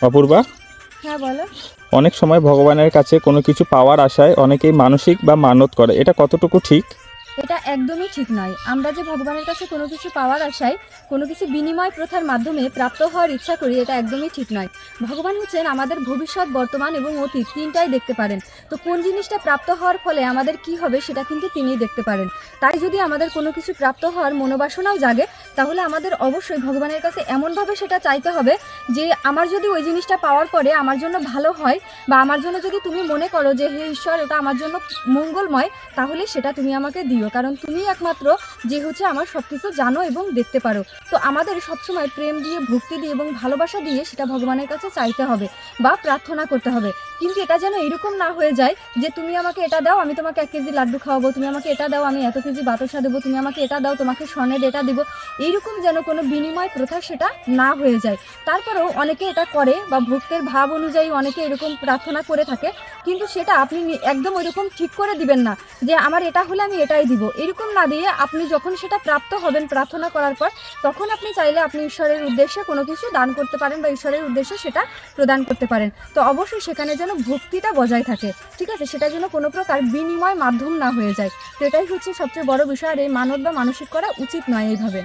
অপূর্বা, হ্যাঁ বলো। অনেক সময় ভগবানের কাছে কোনো কিছু পাওয়ার আশায় অনেকেই মানসিক বা মানত করে, এটা কতটুকু ঠিক? এটা একদমই ঠিক নয়। আমরা যে ভগবানের কাছে কোনো কিছু পাওয়ার আশায় কোনো কিছু বিনিময় প্রথার মাধ্যমে প্রাপ্ত হওয়ার ইচ্ছা করি, এটা একদমই ঠিক নয়। ভগবান হচ্ছেন আমাদের ভবিষ্যৎ, বর্তমান এবং অতীত তিনটাই দেখতে পারেন। তো কোন জিনিসটা প্রাপ্ত হওয়ার ফলে আমাদের কি হবে সেটা কিন্তু তিনিই দেখতে পারেন। তাই যদি আমাদের কোনো কিছু প্রাপ্ত হওয়ার মনোবাসনাও জাগে, তাহলে আমাদের অবশ্যই ভগবানের কাছে এমনভাবে সেটা চাইতে হবে যে আমার যদি ওই জিনিসটা পাওয়ার পরে আমার জন্য ভালো হয়, বা আমার জন্য যদি তুমি মনে করো যে হে ঈশ্বর এটা আমার জন্য মঙ্গলময়, তাহলে সেটা তুমি আমাকে দিও, কারণ তুমি একমাত্র যে হচ্ছে আমার সব কিছু জানো এবং দেখতে পারো। তো আমাদের সবসময় প্রেম দিয়ে, ভক্তি দিয়ে এবং ভালোবাসা দিয়ে সেটা ভগবানের কাছে চাইতে হবে বা প্রার্থনা করতে হবে। কিন্তু এটা যেন এরকম না হয়ে যায় যে তুমি আমাকে এটা দাও, আমি তোমাকে 1 কেজি লাড্ডু খাওয়াবো, তুমি আমাকে এটা দাও, আমি এত কেজি বাতাসা দেবো, তুমি আমাকে এটা দাও, তোমাকে স্বর্ণের এটা দেবো। এইরকম যেন কোনো বিনিময় প্রথা সেটা না হয়ে যায়। তারপরেও অনেকে এটা করে বা ভক্তের ভাব অনুযায়ী অনেকে এরকম প্রার্থনা করে থাকে, কিন্তু সেটা আপনি একদম ওইরকম ঠিক করে দিবেন না যে আমার এটা হলে আমি এটাই দিব। এরকম না দিয়ে আপনি যখন সেটা প্রাপ্ত হবেন প্রার্থনা করার পর, তখন আপনি চাইলে আপনি ঈশ্বরের উদ্দেশ্যে কোনো কিছু দান করতে পারেন বা ঈশ্বরের উদ্দেশ্যে সেটা প্রদান করতে পারেন। তো অবশ্যই সেখানে যেন ভক্তিটা বজায় থাকে, ঠিক আছে? সেটা যেন কোনো প্রকার বিনিময় মাধ্যম না হয়ে যায়। তো এটাই হচ্ছে সবচেয়ে বড় বিষয়, আর এই মানত বা মানসিক করা উচিত নয় এইভাবে।